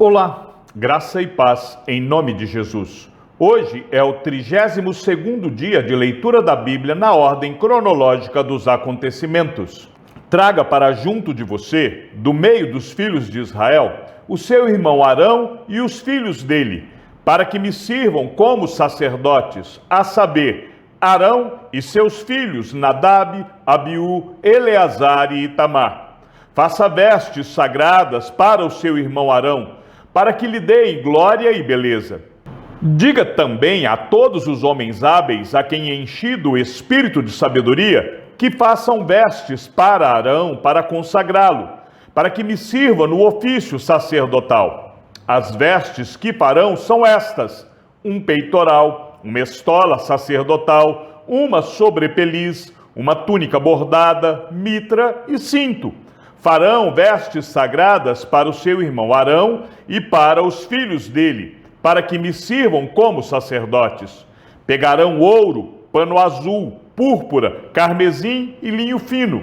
Olá, graça e paz em nome de Jesus. Hoje é o 32º dia de leitura da Bíblia na ordem cronológica dos acontecimentos. Traga para junto de você, do meio dos filhos de Israel, o seu irmão Arão e os filhos dele, para que me sirvam como sacerdotes, a saber, Arão e seus filhos Nadab, Abiú, Eleazar e Itamar. Faça vestes sagradas para o seu irmão Arão, para que lhe deem glória e beleza. Diga também a todos os homens hábeis, a quem enchi do espírito de sabedoria, que façam vestes para Arão, para consagrá-lo, para que me sirva no ofício sacerdotal. As vestes que farão são estas: um peitoral, uma estola sacerdotal, uma sobrepeliz, uma túnica bordada, mitra e cinto. Farão vestes sagradas para o seu irmão Arão e para os filhos dele, para que me sirvam como sacerdotes. Pegarão ouro, pano azul, púrpura, carmesim e linho fino.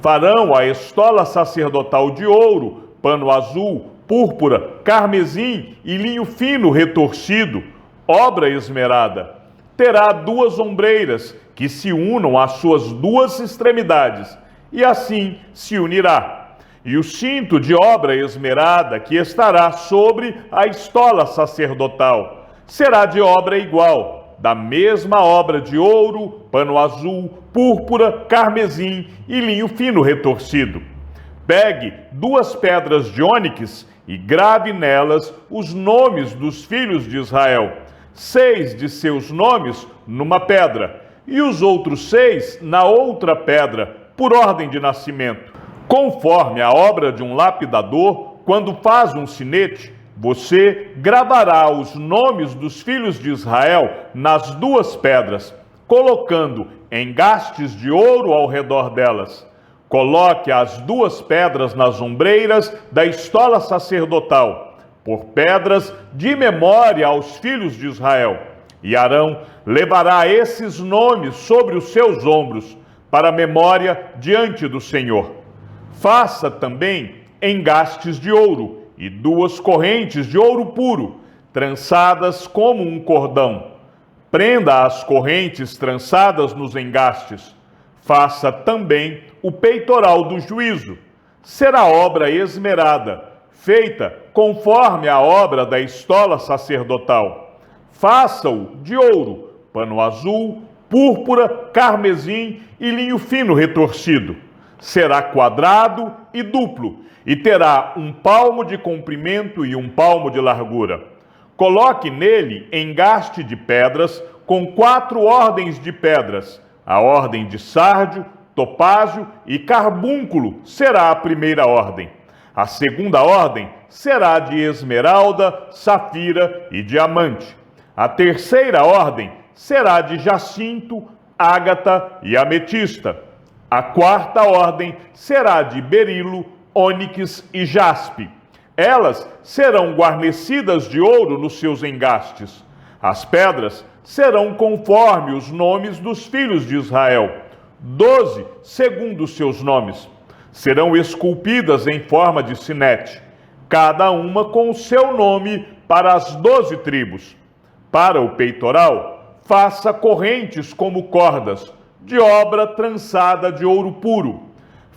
Farão a estola sacerdotal de ouro, pano azul, púrpura, carmesim e linho fino retorcido, obra esmerada. Terá 2 ombreiras que se unam às suas 2 extremidades, e assim se unirá. E o cinto de obra esmerada que estará sobre a estola sacerdotal será de obra igual, da mesma obra de ouro, pano azul, púrpura, carmesim e linho fino retorcido. Pegue 2 pedras de ônix e grave nelas os nomes dos filhos de Israel, 6 de seus nomes numa pedra, e os outros 6 na outra pedra, por ordem de nascimento. Conforme a obra de um lapidador, quando faz um sinete, você gravará os nomes dos filhos de Israel nas 2 pedras, colocando engastes de ouro ao redor delas. Coloque as 2 pedras nas ombreiras da estola sacerdotal, por pedras de memória aos filhos de Israel. E Arão levará esses nomes sobre os seus ombros, para memória diante do Senhor. Faça também engastes de ouro e 2 correntes de ouro puro, trançadas como um cordão. Prenda as correntes trançadas nos engastes. Faça também o peitoral do juízo. Será obra esmerada, feita conforme a obra da estola sacerdotal. Faça-o de ouro, pano azul, púrpura, carmesim e linho fino retorcido. Será quadrado e duplo, e terá 1 palmo de comprimento e 1 palmo de largura. Coloque nele engaste de pedras com 4 ordens de pedras. A ordem de sárdio, topázio e carbúnculo será a primeira ordem. A segunda ordem será de esmeralda, safira e diamante. A terceira ordem será de jacinto, ágata e ametista. A quarta ordem será de berilo, ônix e jaspe. Elas serão guarnecidas de ouro nos seus engastes. As pedras serão conforme os nomes dos filhos de Israel, 12 segundo os seus nomes. Serão esculpidas em forma de sinete, cada uma com o seu nome para as 12 tribos. Para o peitoral, faça correntes como cordas, de obra trançada de ouro puro.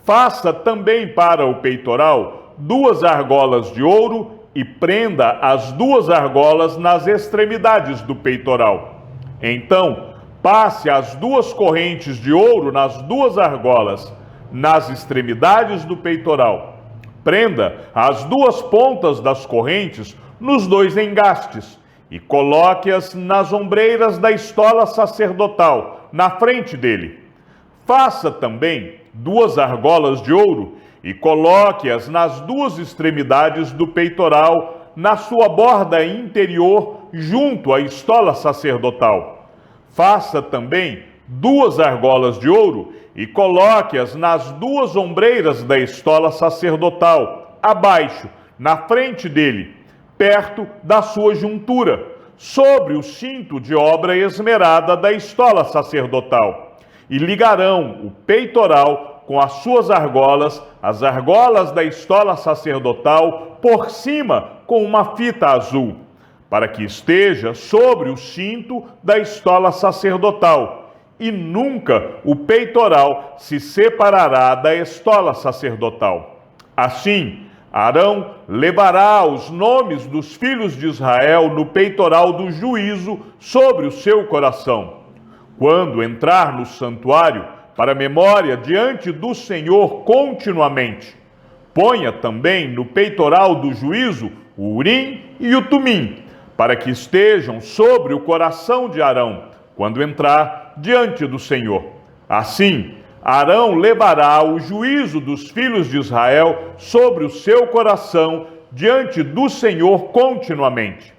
Faça também para o peitoral 2 argolas de ouro e prenda as 2 argolas nas extremidades do peitoral. Então, passe as 2 correntes de ouro nas 2 argolas, nas extremidades do peitoral. Prenda as 2 pontas das correntes nos 2 engastes e coloque-as nas ombreiras da estola sacerdotal, na frente dele. Faça também 2 argolas de ouro e coloque-as nas 2 extremidades do peitoral, na sua borda interior, junto à estola sacerdotal. Faça também 2 argolas de ouro e coloque-as nas 2 ombreiras da estola sacerdotal, abaixo, na frente dele, perto da sua juntura, sobre o cinto de obra esmerada da estola sacerdotal, e ligarão o peitoral com as suas argolas, as argolas da estola sacerdotal, por cima com uma fita azul, para que esteja sobre o cinto da estola sacerdotal, e nunca o peitoral se separará da estola sacerdotal. Assim, Arão levará os nomes dos filhos de Israel no peitoral do juízo sobre o seu coração. Quando entrar no santuário, para memória diante do Senhor continuamente, ponha também no peitoral do juízo o Urim e o Tumim, para que estejam sobre o coração de Arão, quando entrar diante do Senhor. Assim, Arão levará o juízo dos filhos de Israel sobre o seu coração diante do Senhor continuamente.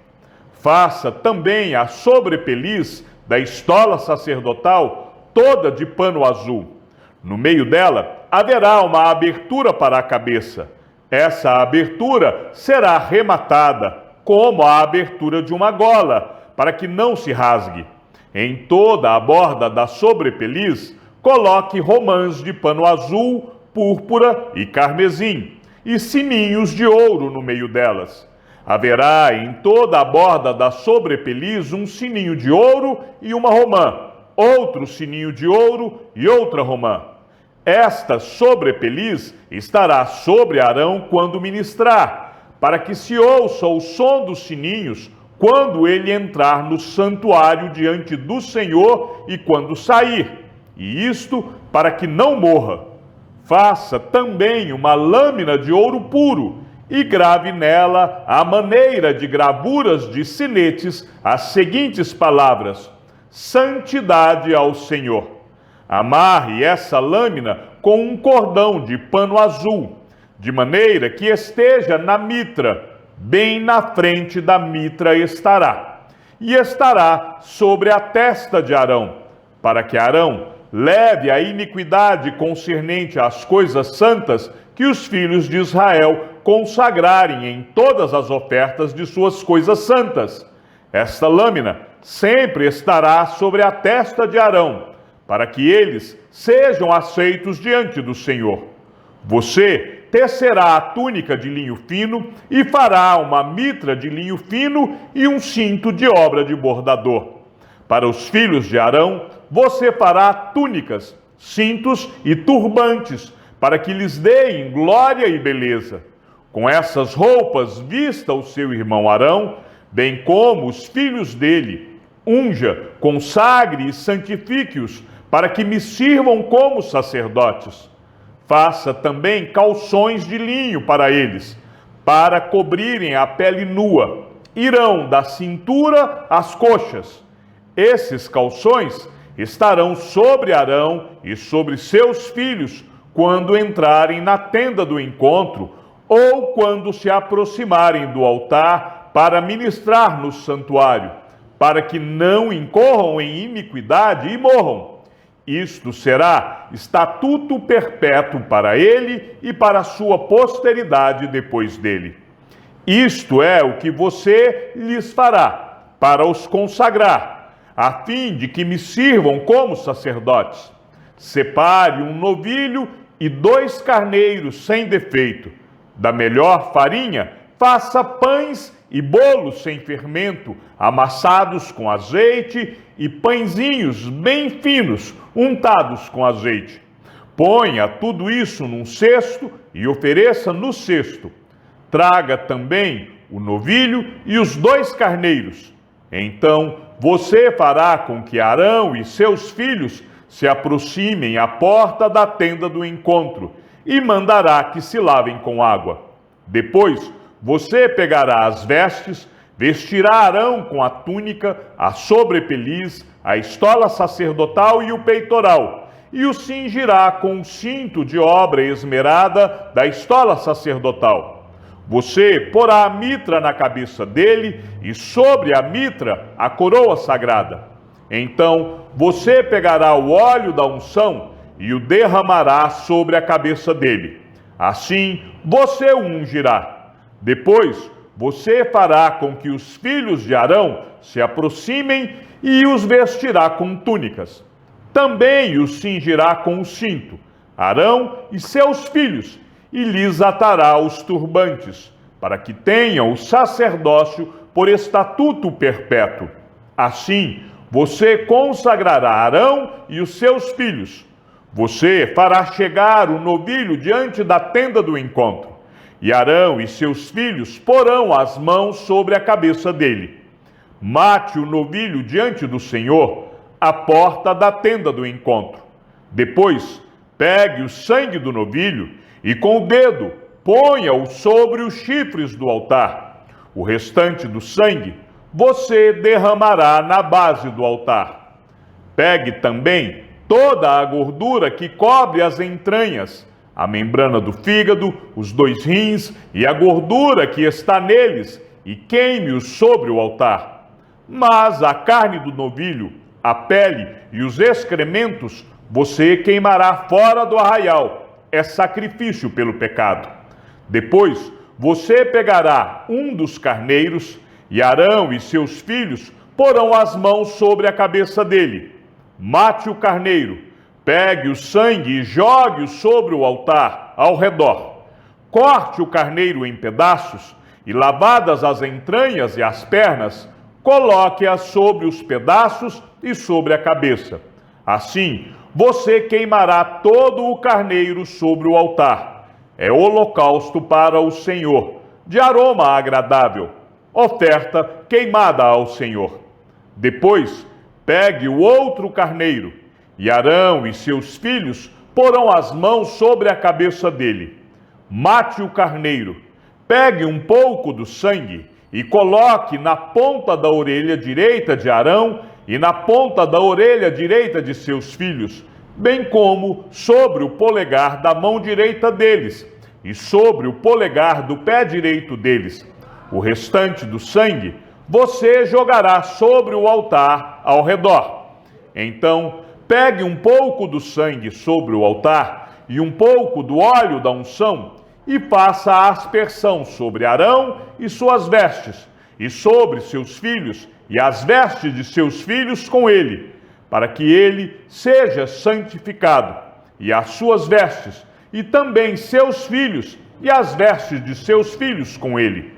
Faça também a sobrepeliz da estola sacerdotal toda de pano azul. No meio dela haverá uma abertura para a cabeça. Essa abertura será arrematada, como a abertura de uma gola, para que não se rasgue. Em toda a borda da sobrepeliz, coloque romãs de pano azul, púrpura e carmesim, e sininhos de ouro no meio delas. Haverá em toda a borda da sobrepeliz um sininho de ouro e uma romã, outro sininho de ouro e outra romã. Esta sobrepeliz estará sobre Arão quando ministrar, para que se ouça o som dos sininhos quando ele entrar no santuário diante do Senhor e quando sair, e isto para que não morra. Faça também uma lâmina de ouro puro e grave nela, à maneira de gravuras de sinetes, as seguintes palavras: Santidade ao Senhor. Amarre essa lâmina com um cordão de pano azul, de maneira que esteja na mitra, bem na frente da mitra estará, e estará sobre a testa de Arão, para que Arão leve a iniquidade concernente às coisas santas que os filhos de Israel consagrarem em todas as ofertas de suas coisas santas. Esta lâmina sempre estará sobre a testa de Arão, para que eles sejam aceitos diante do Senhor. Você tecerá a túnica de linho fino e fará uma mitra de linho fino e um cinto de obra de bordador. Para os filhos de Arão, você fará túnicas, cintos e turbantes, para que lhes deem glória e beleza. Com essas roupas vista o seu irmão Arão, bem como os filhos dele. Unja, consagre e santifique-os, para que me sirvam como sacerdotes. Faça também calções de linho para eles, para cobrirem a pele nua. Irão da cintura às coxas. Esses calções estarão sobre Arão e sobre seus filhos, quando entrarem na tenda do encontro, ou quando se aproximarem do altar para ministrar no santuário, para que não incorram em iniquidade e morram. Isto será estatuto perpétuo para ele e para a sua posteridade depois dele. Isto é o que você lhes fará, para os consagrar, a fim de que me sirvam como sacerdotes. Separe um novilho e 2 carneiros sem defeito. Da melhor farinha, faça pães e bolos sem fermento, amassados com azeite, e pãezinhos bem finos, untados com azeite. Ponha tudo isso num cesto e ofereça no cesto. Traga também o novilho e os 2 carneiros. Então você fará com que Arão e seus filhos se aproximem à porta da tenda do encontro e mandará que se lavem com água. Depois você pegará as vestes, vestirá Arão com a túnica, a sobrepeliz, a estola sacerdotal e o peitoral, e o cingirá com o cinto de obra esmerada da estola sacerdotal. Você porá a mitra na cabeça dele e sobre a mitra a coroa sagrada. Então você pegará o óleo da unção e o derramará sobre a cabeça dele. Assim você o ungirá. Depois você fará com que os filhos de Arão se aproximem e os vestirá com túnicas. Também os cingirá com o cinto. Arão e seus filhos, e lhes atará os turbantes, para que tenham o sacerdócio por estatuto perpétuo. Assim, você consagrará Arão e os seus filhos. Você fará chegar o novilho diante da tenda do encontro, e Arão e seus filhos porão as mãos sobre a cabeça dele. Mate o novilho diante do Senhor, à porta da tenda do encontro. Depois, pegue o sangue do novilho e com o dedo ponha-o sobre os chifres do altar. O restante do sangue você derramará na base do altar. Pegue também toda a gordura que cobre as entranhas, a membrana do fígado, os 2 rins e a gordura que está neles, e queime-os sobre o altar. Mas a carne do novilho, a pele e os excrementos você queimará fora do arraial. É sacrifício pelo pecado. Depois você pegará um dos carneiros, e Arão e seus filhos porão as mãos sobre a cabeça dele. Mate o carneiro, pegue o sangue e jogue-o sobre o altar ao redor. Corte o carneiro em pedaços e, lavadas as entranhas e as pernas, coloque-as sobre os pedaços e sobre a cabeça. Assim, você queimará todo o carneiro sobre o altar. É holocausto para o Senhor, de aroma agradável, oferta queimada ao Senhor. Depois, pegue o outro carneiro, e Arão e seus filhos porão as mãos sobre a cabeça dele. Mate o carneiro, pegue um pouco do sangue e coloque na ponta da orelha direita de Arão e na ponta da orelha direita de seus filhos, bem como sobre o polegar da mão direita deles e sobre o polegar do pé direito deles. O restante do sangue você jogará sobre o altar ao redor. Então, pegue um pouco do sangue sobre o altar e um pouco do óleo da unção e faça a aspersão sobre Arão e suas vestes, e sobre seus filhos e as vestes de seus filhos com ele, para que ele seja santificado, e as suas vestes, e também seus filhos e as vestes de seus filhos com ele.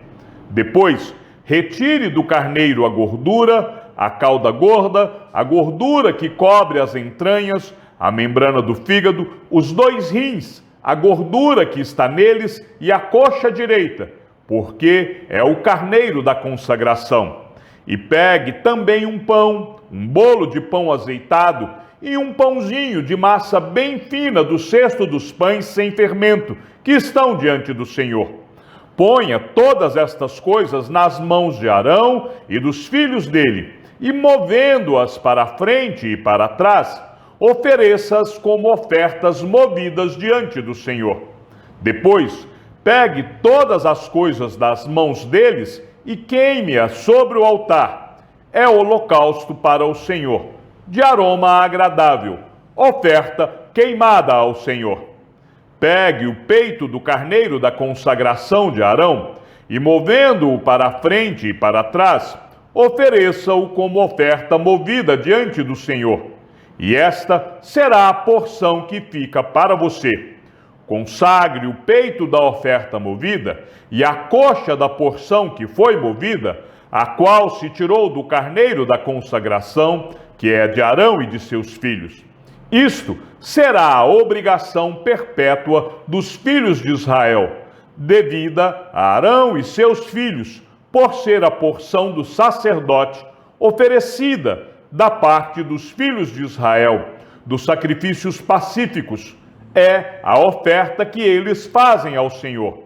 Depois, retire do carneiro a gordura, a cauda gorda, a gordura que cobre as entranhas, a membrana do fígado, os 2 rins, a gordura que está neles e a coxa direita, porque é o carneiro da consagração. E pegue também um pão, um bolo de pão azeitado e um pãozinho de massa bem fina do cesto dos pães sem fermento, que estão diante do Senhor. Ponha todas estas coisas nas mãos de Arão e dos filhos dele, e movendo-as para a frente e para trás, ofereça-as como ofertas movidas diante do Senhor. Depois, pegue todas as coisas das mãos deles e queime-as sobre o altar. É holocausto para o Senhor, de aroma agradável, oferta queimada ao Senhor. Pegue o peito do carneiro da consagração de Arão e, movendo-o para a frente e para trás, ofereça-o como oferta movida diante do Senhor. E esta será a porção que fica para você. Consagre o peito da oferta movida e a coxa da porção que foi movida, a qual se tirou do carneiro da consagração, que é de Arão e de seus filhos. Isto será a obrigação perpétua dos filhos de Israel, devida a Arão e seus filhos, por ser a porção do sacerdote oferecida da parte dos filhos de Israel, dos sacrifícios pacíficos. É a oferta que eles fazem ao Senhor.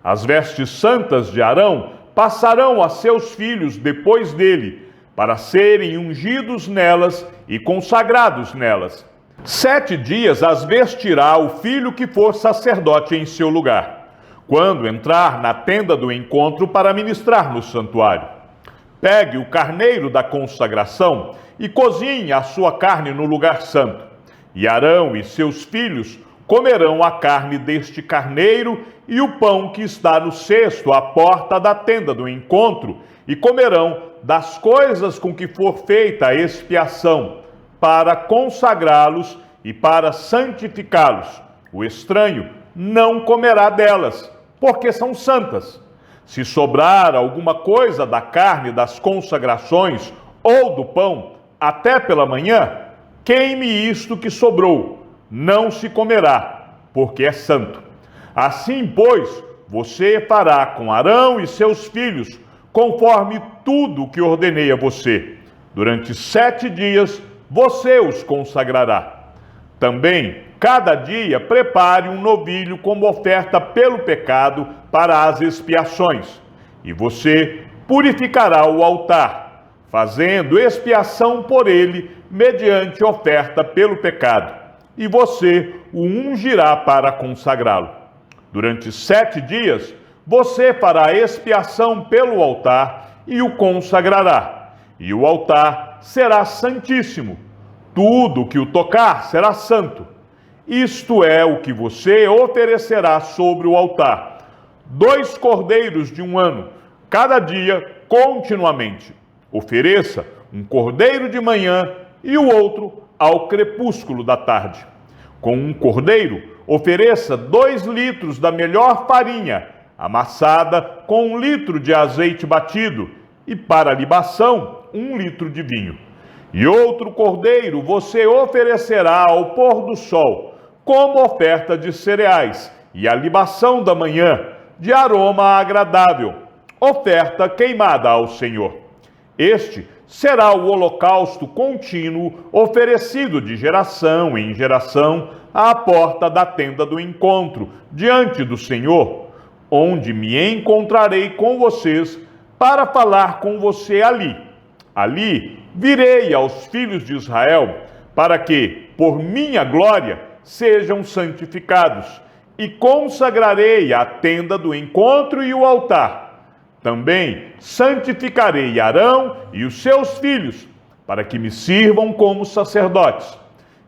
As vestes santas de Arão passarão a seus filhos depois dele, para serem ungidos nelas e consagrados nelas. 7 dias as vestirá o filho que for sacerdote em seu lugar, quando entrar na tenda do encontro para ministrar no santuário. Pegue o carneiro da consagração e cozinhe a sua carne no lugar santo. E Arão e seus filhos comerão a carne deste carneiro e o pão que está no cesto à porta da tenda do encontro, e comerão das coisas com que for feita a expiação, para consagrá-los e para santificá-los, o estranho, não comerá delas, porque são santas. Se sobrar alguma coisa da carne das consagrações ou do pão, até pela manhã, queime isto que sobrou, não se comerá, porque é santo. Assim, pois, você fará com Arão e seus filhos, conforme tudo o que ordenei a você. Durante 7 dias, você os consagrará. Também, cada dia, prepare um novilho como oferta pelo pecado para as expiações. E você purificará o altar, fazendo expiação por ele, mediante oferta pelo pecado. E você o ungirá para consagrá-lo. Durante 7 dias, você fará expiação pelo altar e o consagrará. E o altar será santíssimo. Tudo que o tocar será santo. Isto é o que você oferecerá sobre o altar: 2 cordeiros de 1 ano, cada dia, continuamente. Ofereça um cordeiro de manhã e o outro ao crepúsculo da tarde. Com um cordeiro, ofereça 2 litros da melhor farinha, amassada com 1 litro de azeite batido, e para a libação, 1 litro de vinho. E outro cordeiro você oferecerá ao pôr do sol, como oferta de cereais, e a libação da manhã, de aroma agradável, oferta queimada ao Senhor. Este será o holocausto contínuo oferecido de geração em geração à porta da tenda do encontro, diante do Senhor, onde me encontrarei com vocês para falar com você ali. Ali virei aos filhos de Israel, para que, por minha glória, sejam santificados, e consagrarei a tenda do encontro e o altar. Também santificarei Arão e os seus filhos, para que me sirvam como sacerdotes.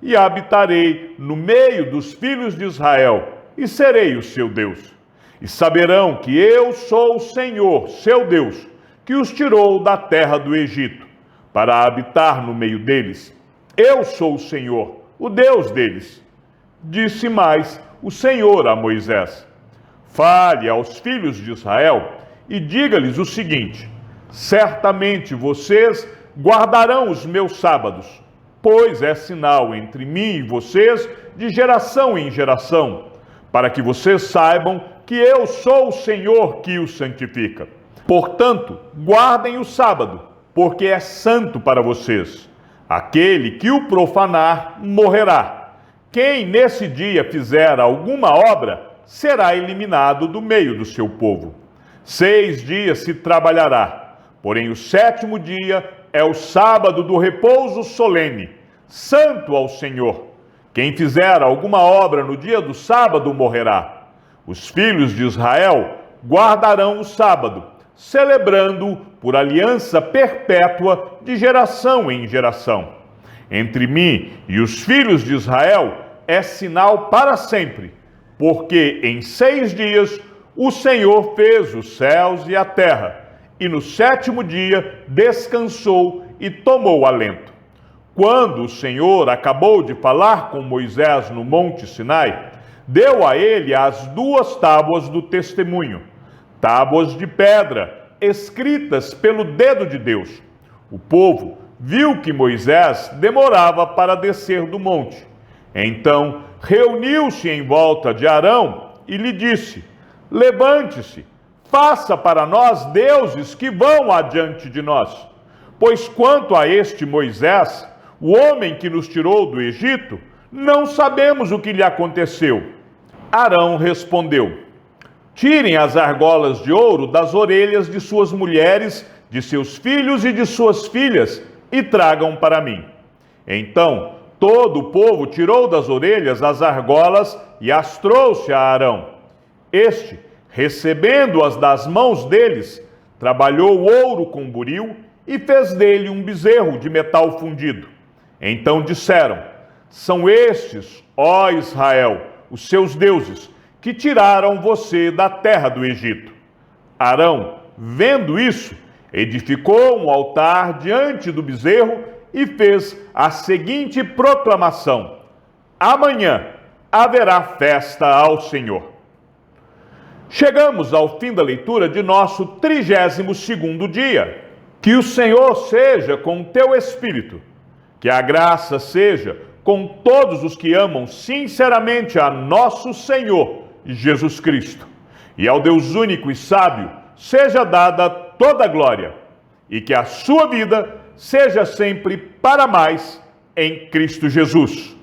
E habitarei no meio dos filhos de Israel, e serei o seu Deus. E saberão que eu sou o Senhor, seu Deus, que os tirou da terra do Egito, para habitar no meio deles. Eu sou o Senhor, o Deus deles. Disse mais o Senhor a Moisés: fale aos filhos de Israel e diga-lhes o seguinte: certamente vocês guardarão os meus sábados, pois é sinal entre mim e vocês de geração em geração, para que vocês saibam que eu sou o Senhor que os santifica. Portanto, guardem o sábado, porque é santo para vocês. Aquele que o profanar morrerá. Quem nesse dia fizer alguma obra será eliminado do meio do seu povo. 6 dias se trabalhará, porém o 7º dia é o sábado do repouso solene, santo ao Senhor. Quem fizer alguma obra no dia do sábado morrerá. Os filhos de Israel guardarão o sábado, celebrando-o por aliança perpétua de geração em geração. Entre mim e os filhos de Israel é sinal para sempre, porque em 6 dias o Senhor fez os céus e a terra, e no 7º dia descansou e tomou alento. Quando o Senhor acabou de falar com Moisés no Monte Sinai, deu a ele as 2 tábuas do testemunho, tábuas de pedra, escritas pelo dedo de Deus. O povo viu que Moisés demorava para descer do monte. Então reuniu-se em volta de Arão e lhe disse: levante-se, faça para nós deuses que vão adiante de nós. Pois quanto a este Moisés, o homem que nos tirou do Egito, não sabemos o que lhe aconteceu. Arão respondeu: tirem as argolas de ouro das orelhas de suas mulheres, de seus filhos e de suas filhas, e tragam para mim. Então todo o povo tirou das orelhas as argolas e as trouxe a Arão. Este, recebendo-as das mãos deles, trabalhou o ouro com buril e fez dele um bezerro de metal fundido. Então disseram: são estes, ó Israel, os seus deuses, que tiraram você da terra do Egito. Arão, vendo isso, edificou um altar diante do bezerro e fez a seguinte proclamação: amanhã haverá festa ao Senhor. Chegamos ao fim da leitura de nosso 32º dia. Que o Senhor seja com o teu espírito, que a graça seja com todos os que amam sinceramente a nosso Senhor Jesus Cristo. E ao Deus único e sábio seja dada toda a glória, e que a sua vida seja sempre para mais em Cristo Jesus.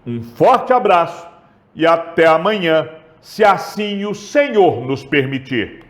Um forte abraço e até amanhã, se assim o Senhor nos permitir.